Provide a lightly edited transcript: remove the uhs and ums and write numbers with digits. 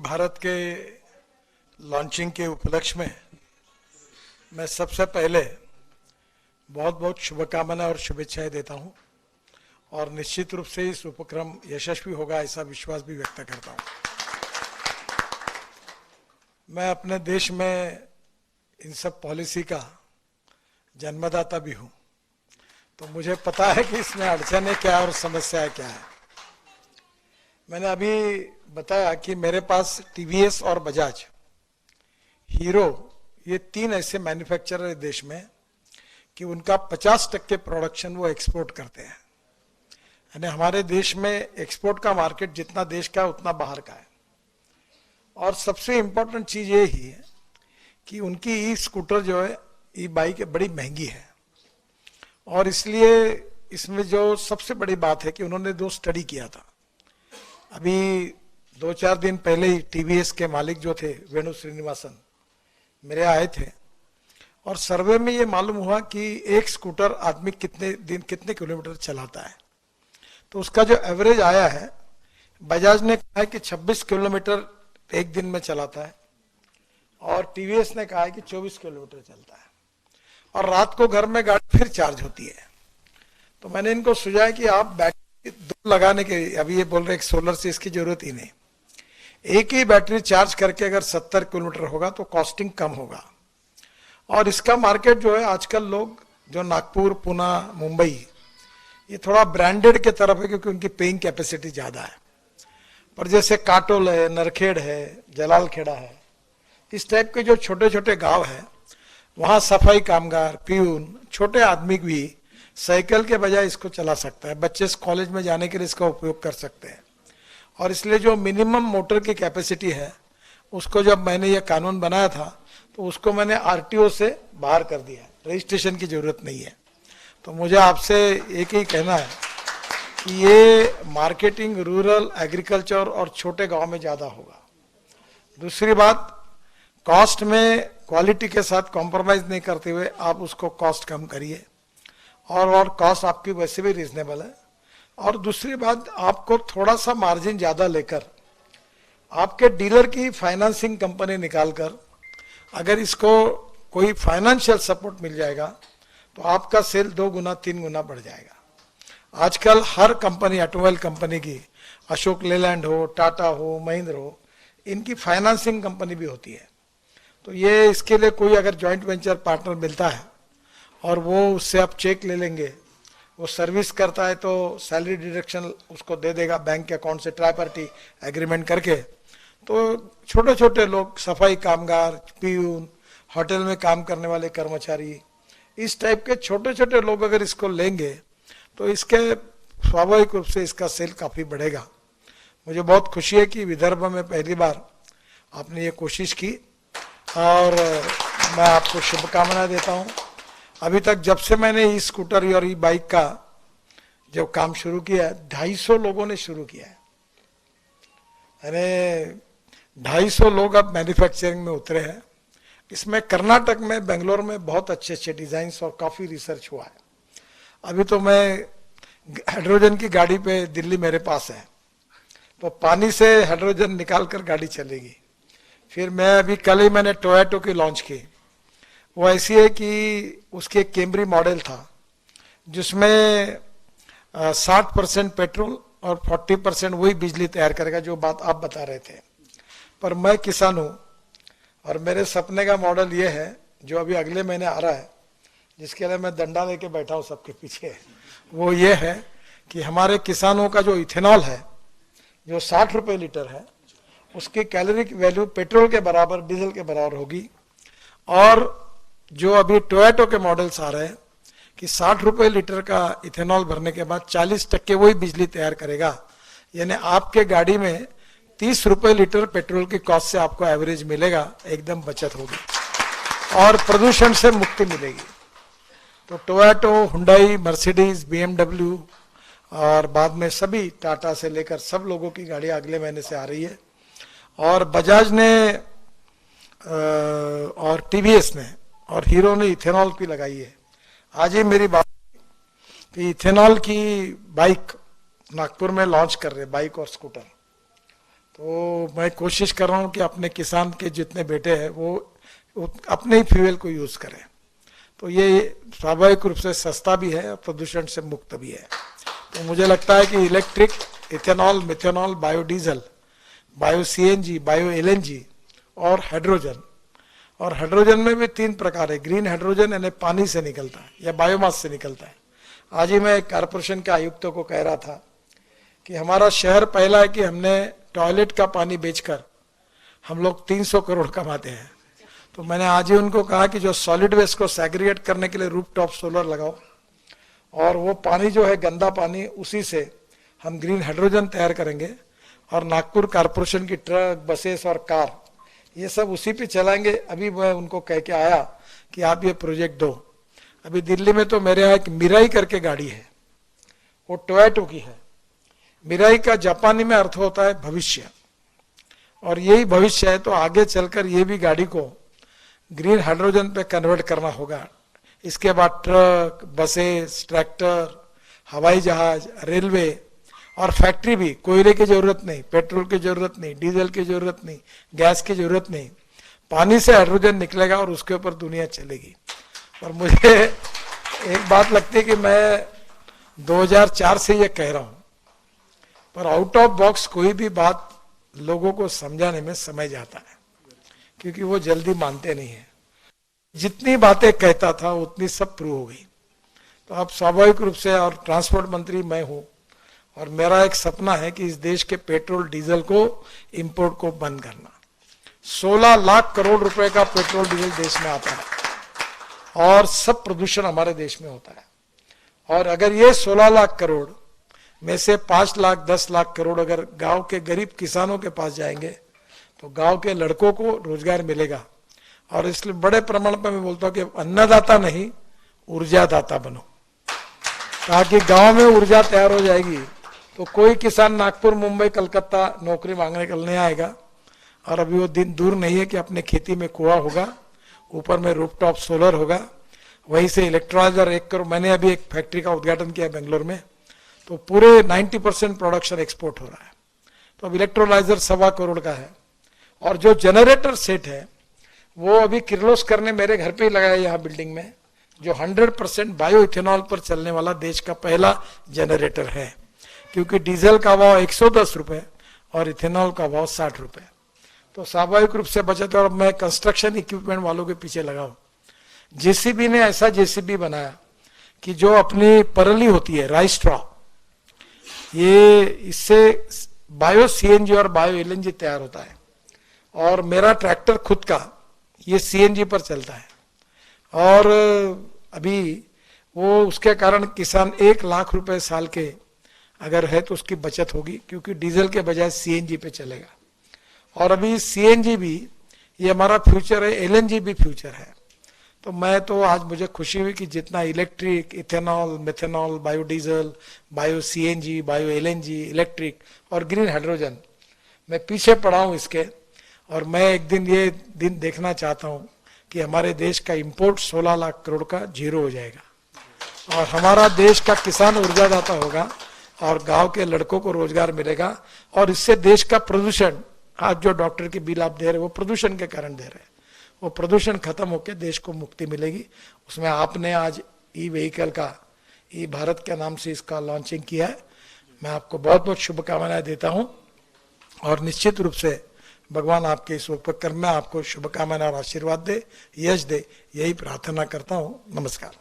भारत के लॉन्चिंग के उपलक्ष्य में मैं सबसे पहले बहुत बहुत शुभकामनाएं और शुभेच्छाएं देता हूं और निश्चित रूप से इस उपक्रम यशस्वी होगा ऐसा विश्वास भी व्यक्त करता हूं। मैं अपने देश में इन सब पॉलिसी का जन्मदाता भी हूं, तो मुझे पता है कि इसमें अड़चनें क्या और समस्याएं क्या है। मैंने अभी बताया कि मेरे पास टीवीएस और बजाज, हीरो, ये तीन ऐसे मैन्युफैक्चरर है देश में कि उनका 50% प्रोडक्शन वो एक्सपोर्ट करते हैं। यानी हमारे देश में एक्सपोर्ट का मार्केट जितना देश का है उतना बाहर का है। और सबसे इम्पोर्टेंट चीज ये ही है कि उनकी ई स्कूटर जो है, ई बाइक बड़ी महंगी है। और इसलिए इसमें जो सबसे बड़ी बात है कि उन्होंने 2 स्टडी किया था। अभी 2-4 दिन पहले ही टीवीएस के मालिक जो थे वेणु श्रीनिवासन मेरे आए थे और सर्वे में ये मालूम हुआ कि एक स्कूटर आदमी कितने किलोमीटर चलाता है। तो उसका जो एवरेज आया है, बजाज ने कहा है कि 26 किलोमीटर एक दिन में चलाता है और टीवीएस ने कहा है कि 24 किलोमीटर चलता है और रात को घर में गाड़ी फिर चार्ज होती है। तो मैंने इनको सुझाया कि आप बैटरी 2 लगाने के, अभी ये बोल रहे सोलर से इसकी जरूरत ही नहीं, एक ही बैटरी चार्ज करके अगर 70 किलोमीटर होगा तो कॉस्टिंग कम होगा। और इसका मार्केट जो है आजकल लोग जो नागपुर, पुणे, मुंबई, ये थोड़ा ब्रांडेड के तरफ है क्योंकि उनकी पेइंग कैपेसिटी ज्यादा है। पर जैसे काटोल है, नरखेड़ है, जलालखेड़ा है, इस टाइप के जो छोटे छोटे गांव है, वहां सफाई कामगार, प्यून, छोटे आदमी भी साइकिल के बजाय इसको चला सकता है। बच्चे कॉलेज में जाने के लिए इसका उपयोग कर सकते हैं। और इसलिए जो मिनिमम मोटर की कैपेसिटी है, उसको जब मैंने ये कानून बनाया था तो उसको मैंने आरटीओ से बाहर कर दिया, रजिस्ट्रेशन की जरूरत नहीं है। तो मुझे आपसे एक ही कहना है कि ये मार्केटिंग रूरल, एग्रीकल्चर और छोटे गांव में ज्यादा होगा। दूसरी बात, कॉस्ट में क्वालिटी के साथ कॉम्प्रोमाइज नहीं करते हुए आप उसको कॉस्ट कम करिए और कॉस्ट आपकी वैसे भी रीजनेबल है। और दूसरी बात, आपको थोड़ा सा मार्जिन ज्यादा लेकर आपके डीलर की फाइनेंसिंग कंपनी निकालकर अगर इसको कोई फाइनेंशियल सपोर्ट मिल जाएगा तो आपका सेल 2 गुना 3 गुना बढ़ जाएगा। आजकल हर कंपनी, ऑटोमोबाइल कंपनी की, अशोक लेलैंड हो, टाटा हो, महिंद्र हो, इनकी फाइनेंसिंग कंपनी भी होती है। तो ये इसके लिए कोई अगर जॉइंट वेंचर पार्टनर मिलता है और वो उससे आप चेक ले लेंगे, वो सर्विस करता है तो सैलरी डिडक्शन उसको दे देगा बैंक के अकाउंट से, ट्राई पार्टी एग्रीमेंट करके। तो छोटे छोटे लोग, सफाई कामगार, प्यून, होटल में काम करने वाले कर्मचारी, इस टाइप के छोटे छोटे लोग अगर इसको लेंगे तो इसके स्वाभाविक रूप से इसका सेल काफी बढ़ेगा। मुझे बहुत खुशी है कि विदर्भ में पहली बार आपने ये कोशिश की और मैं आपको शुभकामनाएं देता हूँ। अभी तक जब से मैंने ई स्कूटर और ई बाइक का जब काम शुरू किया, 250 लोगों ने शुरू किया है। यानी 250 लोग अब मैन्युफैक्चरिंग में उतरे हैं। इसमें कर्नाटक में, बेंगलोर में बहुत अच्छे अच्छे डिजाइन और काफी रिसर्च हुआ है। अभी तो मैं हाइड्रोजन की गाड़ी पे, दिल्ली मेरे पास है, तो पानी से हाइड्रोजन निकाल कर गाड़ी चलेगी। फिर मैं अभी कल ही मैंने टोयोटो की लॉन्च की। वो ऐसी है कि उसके कैमरी मॉडल था जिसमें 60% पेट्रोल और 40% वही बिजली तैयार करेगा, जो बात आप बता रहे थे। पर मैं किसान हूँ और मेरे सपने का मॉडल ये है जो अभी अगले महीने आ रहा है, जिसके लिए मैं डंडा लेके बैठा हूँ सबके पीछे। वो ये है कि हमारे किसानों का जो इथेनॉल है, जो 60 रुपये लीटर है, उसकी कैलोरी वैल्यू पेट्रोल के बराबर, डीजल के बराबर होगी। और जो अभी टोयोटो के मॉडल्स आ रहे हैं कि 60 रुपये लीटर का इथेनॉल भरने के बाद 40% वही बिजली तैयार करेगा। यानी आपके गाड़ी में 30 रुपये लीटर पेट्रोल की कॉस्ट से आपको एवरेज मिलेगा, एकदम बचत होगी और प्रदूषण से मुक्ति मिलेगी। तो टोयोटो, हुंडई, मर्सिडीज, बीएमडब्ल्यू और बाद में सभी टाटा से लेकर सब लोगों की गाड़ी अगले महीने से आ रही है। और बजाज ने और टीवीएस ने और हीरो ने इथेनॉल की लगाई है। आज ही मेरी बात कि इथेनॉल की बाइक नागपुर में लॉन्च कर रहे, बाइक और स्कूटर। तो मैं कोशिश कर रहा हूँ कि अपने किसान के जितने बेटे हैं वो अपने ही फ्यूल को यूज करें। तो ये स्वाभाविक रूप से सस्ता भी है और प्रदूषण से मुक्त भी है। तो मुझे लगता है कि electric, ethanol, methanol, biodiesel, bio CNG, bio LNG और हाइड्रोजन। और हाइड्रोजन में भी 3 प्रकार है। ग्रीन हाइड्रोजन यानी पानी से निकलता है या बायोमास से निकलता है। आज ही मैं कारपोरेशन के आयुक्तों को कह रहा था कि हमारा शहर पहला है कि हमने टॉयलेट का पानी बेचकर हम लोग 300 करोड़ कमाते हैं। तो मैंने आज ही उनको कहा कि जो सॉलिड वेस्ट को सेग्रीगेट करने के लिए रूफटॉप सोलर लगाओ, और वो पानी जो है गंदा पानी, उसी से हम ग्रीन हाइड्रोजन तैयार करेंगे। और नागपुर कारपोरेशन की ट्रक, बसेस और कार, ये सब उसी पे चलाएंगे। अभी मैं उनको कह के आया कि आप ये प्रोजेक्ट दो। अभी दिल्ली में तो मेरे यहाँ एक मिराई करके गाड़ी है, वो टोयोटो की है। मिराई का जापानी में अर्थ होता है भविष्य, और यही भविष्य है। तो आगे चलकर ये भी गाड़ी को ग्रीन हाइड्रोजन पे कन्वर्ट करना होगा। इसके बाद ट्रक, बसेस, ट्रैक्टर, हवाई जहाज, रेलवे और फैक्ट्री भी। कोयले की जरूरत नहीं, पेट्रोल की जरूरत नहीं, डीजल की जरूरत नहीं, गैस की जरूरत नहीं। पानी से हाइड्रोजन निकलेगा और उसके ऊपर दुनिया चलेगी। और मुझे एक बात लगती है कि मैं 2004 से ये कह रहा हूं, पर आउट ऑफ बॉक्स कोई भी बात लोगों को समझाने में समय जाता है, क्योंकि वो जल्दी मानते नहीं है। जितनी बातें कहता था उतनी सब प्रूव हो गई। तो अब स्वाभाविक रूप से, और ट्रांसपोर्ट मंत्री मैं हूं, और मेरा एक सपना है कि इस देश के पेट्रोल डीजल को, इंपोर्ट को बंद करना। 16 लाख करोड़ रुपए का पेट्रोल डीजल देश में आता है और सब प्रदूषण हमारे देश में होता है। और अगर ये 16 लाख करोड़ में से 5 लाख 10 लाख करोड़ अगर गांव के गरीब किसानों के पास जाएंगे तो गांव के लड़कों को रोजगार मिलेगा। और इसलिए बड़े प्रमाण पर मैं बोलता हूं कि अन्नदाता नहीं, ऊर्जादाता बनो, ताकि गांव में ऊर्जा तैयार हो जाएगी तो कोई किसान नागपुर, मुंबई, कलकत्ता नौकरी मांगने के लिए नहीं आएगा। और अभी वो दिन दूर नहीं है कि अपने खेती में कुआं होगा, ऊपर में रूफटॉप सोलर होगा, वहीं से इलेक्ट्रोलाइजर 1 करोड़। मैंने अभी एक फैक्ट्री का उद्घाटन किया बेंगलोर में, तो पूरे 90% प्रोडक्शन एक्सपोर्ट हो रहा है। तो अब इलेक्ट्रोलाइजर 1.25 करोड़ का है। और जो जनरेटर सेट है वो अभी किर्लोस्कर ने मेरे घर पे ही लगाया यहाँ बिल्डिंग में, जो 100% बायो इथेनॉल पर चलने वाला देश का पहला जनरेटर है। क्योंकि डीजल का भाव 110 रुपए और इथेनॉल का भाव 60 रुपए। तो स्वाभाविक रूप से बचत। और मैं कंस्ट्रक्शन इक्विपमेंट वालों के पीछे लगा हूं। जेसीबी ने ऐसा जेसीबी बनाया कि जो अपनी परली होती है, राइस स्ट्रॉ, ये इससे बायो सीएनजी और बायो एलएनजी तैयार होता है। और मेरा ट्रैक्टर खुद का ये सीएनजी पर चलता है। और अभी वो उसके कारण किसान 1 लाख रुपए साल के अगर है तो उसकी बचत होगी, क्योंकि डीजल के बजाय सीएनजी पे चलेगा। और अभी सीएनजी भी ये हमारा फ्यूचर है, एलएनजी भी फ्यूचर है। तो मैं तो आज मुझे खुशी हुई कि जितना electric, ethanol, methanol, biodiesel, bio CNG, bio LNG, electric और ग्रीन हाइड्रोजन, मैं पीछे पड़ा हूं इसके। और मैं एक दिन ये दिन देखना चाहता हूं कि हमारे देश का इंपोर्ट 16 लाख करोड़ का जीरो हो जाएगा और हमारा देश का किसान ऊर्जादाता होगा और गांव के लड़कों को रोजगार मिलेगा। और इससे देश का प्रदूषण, आज जो डॉक्टर की बिल आप दे रहे वो प्रदूषण के कारण दे रहे हैं, वो प्रदूषण खत्म होकर देश को मुक्ति मिलेगी। उसमें आपने आज ई व्हीकल का, ई भारत के नाम से इसका लॉन्चिंग किया है। मैं आपको बहुत बहुत शुभकामनाएं देता हूं और निश्चित रूप से भगवान आपके इस उपक्रम में आपको शुभकामनाएं और आशीर्वाद दे, यश दे, यही प्रार्थना करता हूं। नमस्कार।